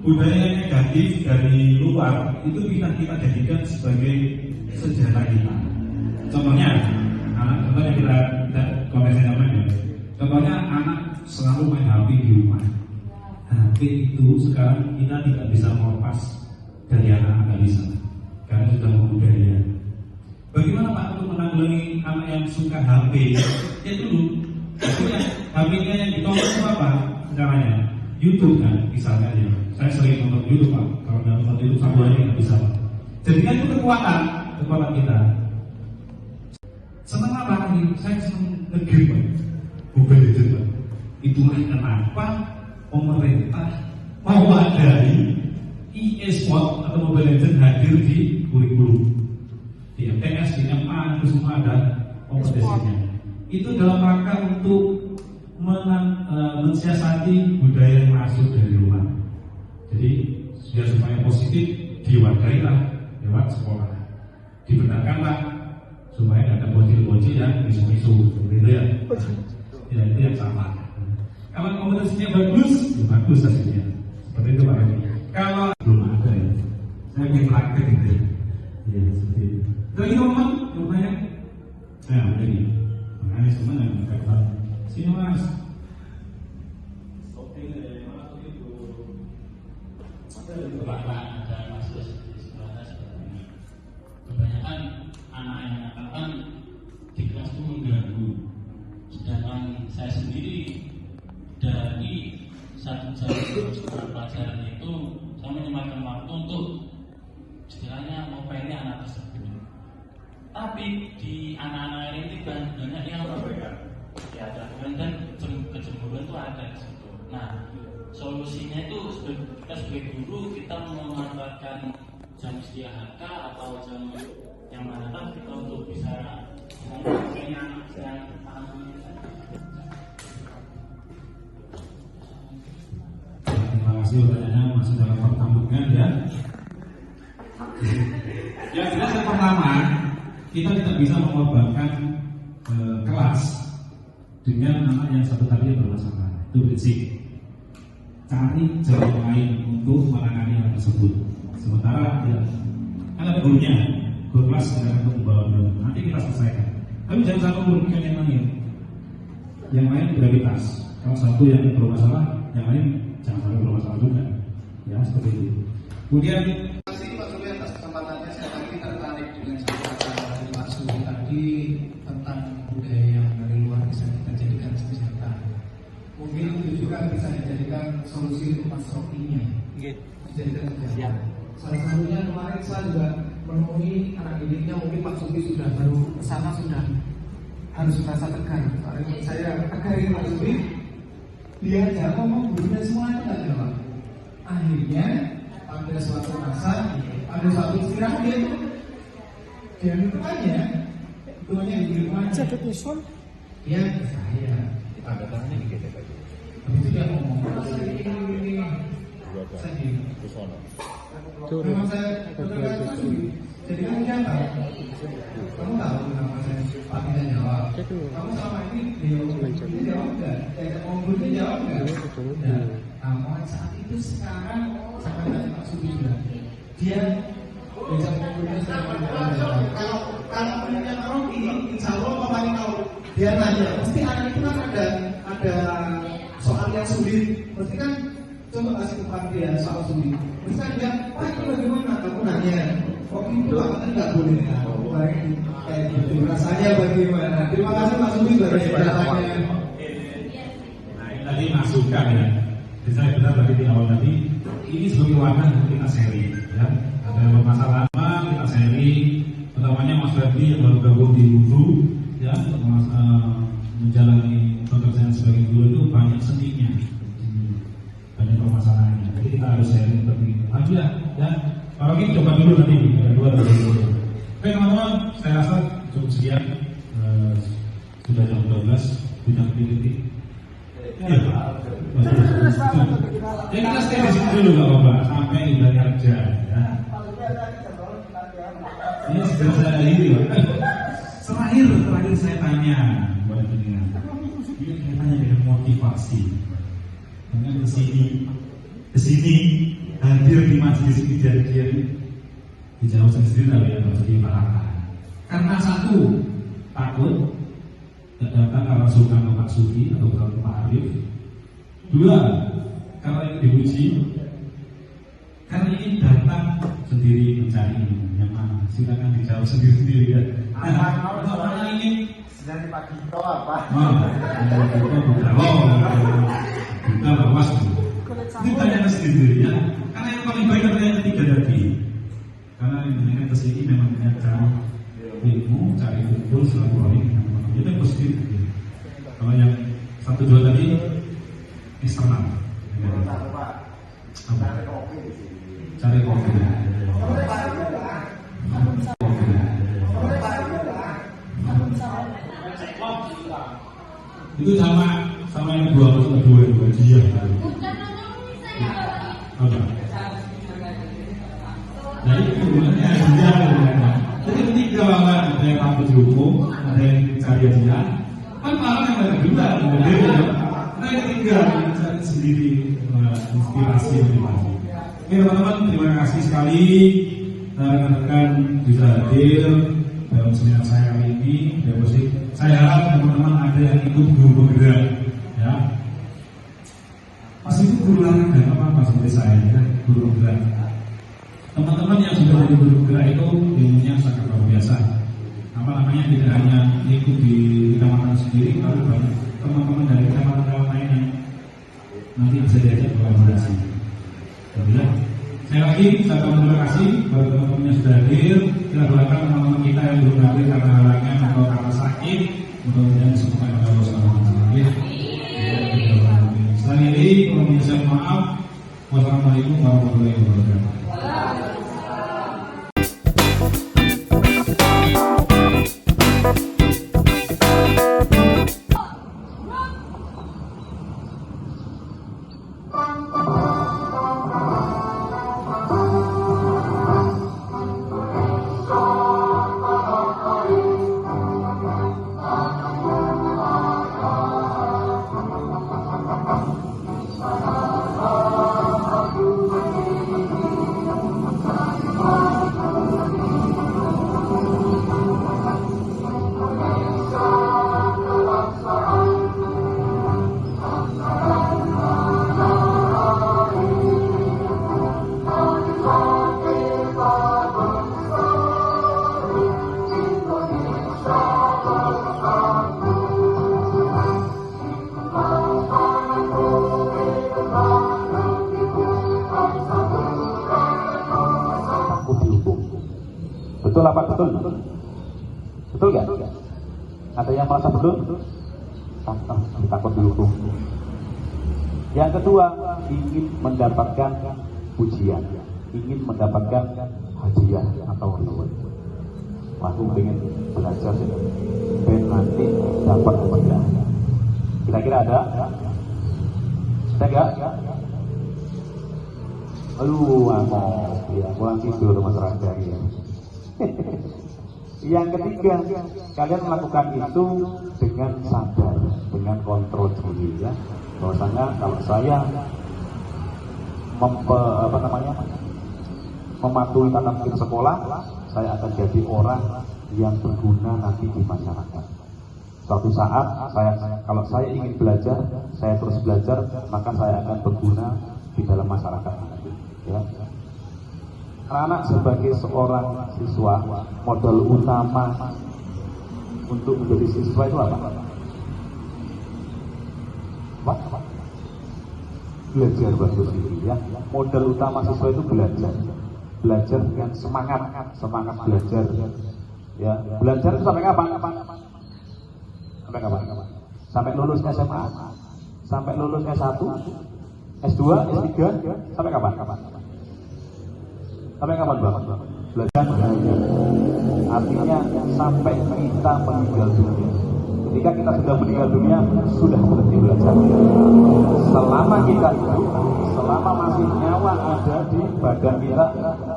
Speaker 2: budaya negatif dari luar itu kita jadikan sebagai sejarah kita. Contohnya, contohnya kita konteksnya apa ya? Contohnya anak selalu main HP di rumah. HP itu sekarang kita tidak bisa melepas dari anak nggak bisa, karena sudah membudaya. Bagaimana Pak untuk menanggulangi anak yang suka HP? Ya dulu, HP-nya yang ditonton itu apa? Caranya YouTube kan, misalnya ya. Saya sering nonton YouTube Pak. Kalau nggak nonton YouTube satu hari nggak bisa Pak. Jadi kan itu kekuatan kita. Senang apa lagi? Saya senang nge-game Pak. Mobile Legends Pak. Itulah kenapa pemerintah mewadahi e-sport atau Mobile Legends hadir di kurikulum, di MTS, di MA, itu semua ada kompetisinya. Itu dalam rangka untuk mensiasati budaya yang masuk dari luar. Jadi supaya positif diwadahilah lewat sekolah, dibenarkanlah supaya ada bocil-bocil yang misu-misu, gitu ya. Ya itu yang salah. Kalau kompetisinya bagus, ya bagus hasilnya. Seperti itu Pak Edi. Kalau belum ada ya, saya ingin praktek gitu ya. Ya seperti itu. Lagi ngomong, namanya. Nah ini, makanya semua yang kata sini Mas.
Speaker 9: Bapak ada masalah di sekolah seperti ini. Kebanyakan anak yang nakal di kelas itu mengganggu. Sedangkan saya sendiri dari satu jam pelajaran itu saya menyempatkan waktu untuk istilahnya mengopeni anak tersebut. Tapi di anak-anak ini banyak yang ya ada dan kecemburuan itu ada di situ. Nah, solusinya itu kita sebagai guru kita memanfaatkan jam istirahat atau jam yang mana kita untuk bisa mengopeni anak yang
Speaker 2: Terima kasih pertanyaannya masih dalam pertambungan ya. Yang jelas yang pertama, kita tidak bisa mengorbankan kelas dengan anak yang satu tadi yang bermasalah. Itu prinsip. Cari jalan lain untuk menangani hal tersebut. Sementara ya, kan ada gurunya, guru kelas tidak akan membawa nanti kita selesaikan. Tapi jangan sampai merugikan yang lain. Yang lain prioritas. Kalau satu yang bermasalah, yang lain jangan sampai bermasalah juga. Ya seperti itu. Kemudian
Speaker 4: Terima kasih Pak Suli atas kesempatannya. Saya tadi tertarik dengan kata Pak Suli tadi tentang budaya yang dari luar bisa kita jadikan senjata. Mungkin itu juga bisa dijadikan solusi untuk masyarakat-nya. Dijadikan senjata. Salah satunya kemarin saya juga menemui anak didiknya, mungkin Pak Suli sudah baru kesana sudah harus merasa tegar. Karena saya tegarin Pak Suli, dia aja ngomong gurunya semuanya nggak jawab. Akhirnya pada suatu masa, ada suatu istirahat dia aja, itu hanya di rumahnya. Dia ke saya. Ada tangannya di kita tadi. Habis itu dia ngomong, ini. Saya di memang saya jadi kamu siapa? Kamu tahu kenapa saya tidak jawab? Kamu selama ini dia jawab enggak? Dia jawab enggak? Nah, mulai saat itu sekarang sampai tadi Pak Sudi sudah dia bisa mengumpulkan kalau pendidikan Rocky, insya Allah paling tahu dia nanya, pasti anak itu kan ada soal yang sulit, pasti kan coba kasih kepada dia soal sulit. Misalnya dia, Pak itu bagaimana? Kamu nanya, kok itu Pak kan nggak boleh kayak gitu. Rasanya bagaimana? Terima kasih Pak Sudi dari penjelasannya.
Speaker 2: Nah ini tadi masukan ya. Jadi saya benar tadi di awal tadi, ini sebagai wadah untuk kita sharing ya. Ada masalah apa kita sharing. Utamanya Mas Ferdi yang baru gabung di UFU ya, menjalani pekerjaan sebagai guru itu banyak seninya, banyak permasalahannya. Jadi kita harus sharing seperti itu. Lagi ya. Kalau ini coba dulu nanti ada dua dari dulu. Oke teman-teman, saya rasa cukup sekian. Sudah jam 12, bidang kritik. Ya, kita stay di sini dulu nggak apa-apa sampai udah kerja. Ya. Ini segera saya akhiri, Pak. Terakhir saya tanya buat pendengar. Ini kaitannya dengan motivasi. Dengan kesini hadir di majelis kejadian dijawab sendiri lah ya, nggak usah diparahkan. satu, takut, datang karena suka ke Pak Sufi atau ke Pak Arif. Dua, karena ingin diuji. Karena ingin datang sendiri mencari yang mana. Silakan dijawab sendiri-sendiri ya. Kalau ingin
Speaker 6: dari Pak Dito apa?
Speaker 2: Bukan bawas. Itu tanya sendiri ya. Karena yang paling baik adalah yang ketiga tadi. Karena dengan kesini memang cari ilmu, cari kumpul, silaturahmi dengan teman-teman. Itu yang positif. Kalau yang satu dua tadi eksternal. Cari kopi. Itu sama yang dua dia. Apa? Jadi hubungannya dia. Jadi ketiga lah, ada yang takut dihukum, ada yang cari dia. Kan malah yang ada dua, berbeda. Nah yang ketiga cari sendiri inspirasi motivasi. Oke teman-teman, terima kasih sekali rekan-rekan bisa hadir dalam seminar saya kali ini. Saya harap teman-teman ada yang ikut guru bergerak, ya. Pasti itu guru olahraga apa seperti saya, ya, guru bergerak. Teman-teman yang sudah jadi guru bergerak itu ilmunya sangat luar biasa. Apa namanya, tidak hanya ikut di kecamatan sendiri, tapi banyak teman-teman dari kecamatan lain yang nanti bisa diajak kolaborasi. Ya. Saya lagi terima kasih bagi teman-teman yang sudah hadir. Kita doakan teman-teman kita yang belum hadir karena halangan atau karena sakit, mudah-mudahan disembuhkan oleh Allah Subhanahu wa taala. Sekali lagi, mohon maaf. Wassalamualaikum warahmatullahi wabarakatuh.
Speaker 14: Betul apa betul? Betul nggak? Ada yang merasa betul? Takut dihukum. Yang kedua, ingin mendapatkan pujian, ingin mendapatkan hadiah atau reward. Aku ingin belajar dan nanti dapat hadiah. Kira-kira ada? Ada nggak? Pulang tidur masyarakat ya. Yang ketiga, kalian melakukan itu dengan sadar, dengan kontrol diri ya. Bahwasanya kalau saya mematuhi tata tertib sekolah, saya akan jadi orang yang berguna nanti di masyarakat. Suatu saat kalau saya ingin belajar, saya terus belajar, maka saya akan berguna di dalam masyarakat nanti. Ya. Anak sebagai seorang siswa, modal utama untuk menjadi siswa itu apa? Belajar bahasa diri ya. Modal utama siswa itu belajar dengan semangat belajar. Ya, belajar itu sampai kapan? Sampai kapan? Sampai lulus SMA, sampai lulus S1, S2, S3, sampai kapan? Sampai kapan Bang? Belajar belajar. Artinya sampai kita meninggal dunia. Ketika kita sudah meninggal dunia, sudah berhenti belajar. Selama kita hidup, selama masih nyawa ada di badan kita,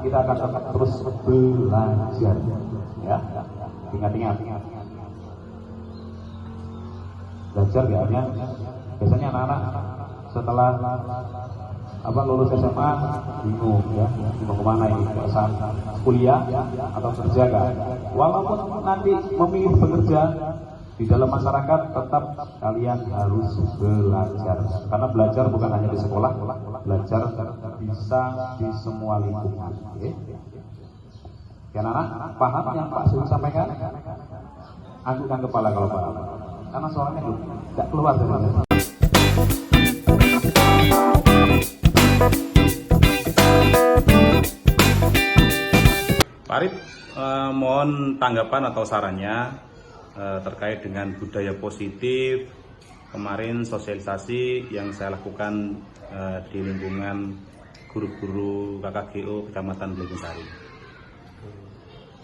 Speaker 14: kita akan tetap terus belajar. Ya, ingat. Belajar ya, biasanya anak-anak setelah lulus SMA bingung ya, mau kemana ini, kuliah atau kerja kan? Walaupun nanti memilih bekerja di dalam masyarakat, tetap kalian harus belajar, karena belajar bukan hanya di sekolah, belajar bisa di semua lingkungan. Ya anak-anak, paham yang Pak Suwi sampaikan? Anggukkan kepala kalau paham, karena soalnya tidak keluar dari ini.
Speaker 15: Pak Arif, mohon tanggapan atau sarannya terkait dengan budaya positif. Kemarin sosialisasi yang saya lakukan di lingkungan guru-guru KKGO Kecamatan Belingsari.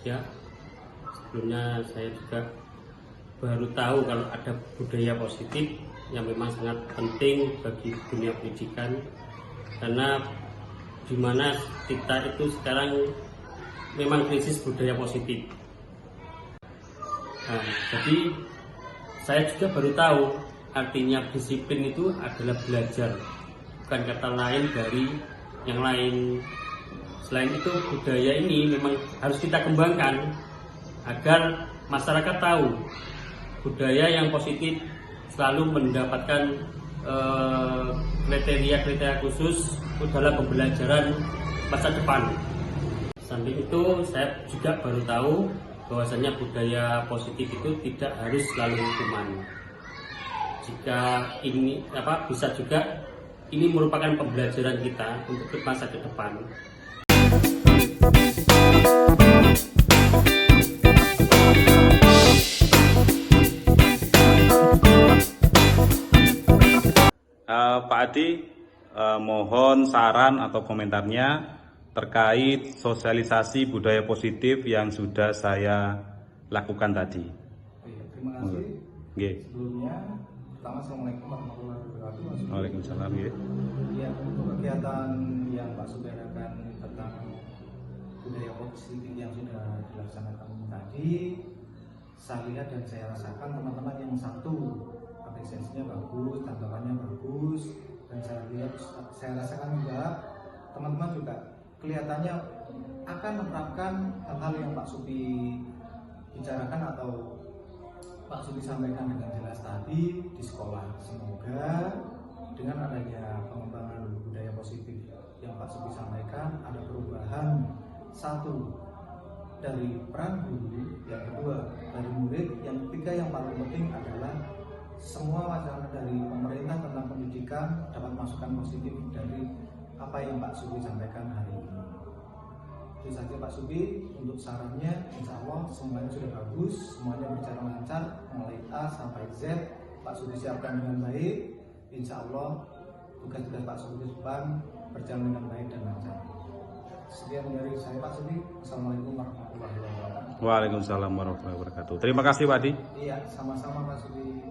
Speaker 13: Ya, sebelumnya saya juga baru tahu kalau ada budaya positif yang memang sangat penting bagi dunia pendidikan, karena dimana kita itu sekarang memang krisis budaya positif. Nah, jadi saya juga baru tahu artinya disiplin itu adalah belajar, bukan kata lain dari yang lain. Selain itu, budaya ini memang harus kita kembangkan agar masyarakat tahu budaya yang positif selalu mendapatkan kriteria-kriteria khusus dalam pembelajaran masa depan. Samping itu, saya juga baru tahu bahwasanya budaya positif itu tidak harus selalu hukuman. Jika ini bisa juga ini merupakan pembelajaran kita untuk masa ke depan.
Speaker 15: Pak Adi, mohon saran atau komentarnya terkait sosialisasi budaya positif yang sudah saya lakukan tadi.
Speaker 4: Terima kasih. Sebelumnya, pertama Assalamualaikum warahmatullahi wabarakatuh.
Speaker 15: Waalaikumsalam.
Speaker 4: Ya, untuk kegiatan yang Pak Suwi adakan tentang budaya positif yang sudah dilaksanakan tadi, saya lihat dan saya rasakan teman-teman yang satu apresiasinya bagus, tanggapannya bagus, dan saya rasakan juga teman-teman juga kelihatannya akan menerapkan hal-hal yang Pak Suwi bicarakan atau Pak Suwi sampaikan dengan jelas tadi di sekolah. Semoga dengan adanya pengembangan budaya positif yang Pak Suwi sampaikan, ada perubahan, satu dari peran guru, yang kedua dari murid, yang ketiga yang paling penting adalah semua masyarakat dari pemerintah tentang pendidikan dapat masukan positif dari apa yang Pak Suwi sampaikan hari ini. Itu saja Pak Suwi untuk sarannya. Insya Allah semuanya sudah bagus, semuanya berjalan lancar mulai A sampai Z. Pak Suwi siapkan dengan baik. Insya Allah tugas-tugas Pak Suwi ke depan berjalan dengan baik dan lancar. Sekian dari saya Pak Suwi. Assalamualaikum warahmatullahi wabarakatuh.
Speaker 15: Waalaikumsalam warahmatullahi wabarakatuh. Terima kasih Pak Adi.
Speaker 4: Iya, sama-sama Pak Suwi.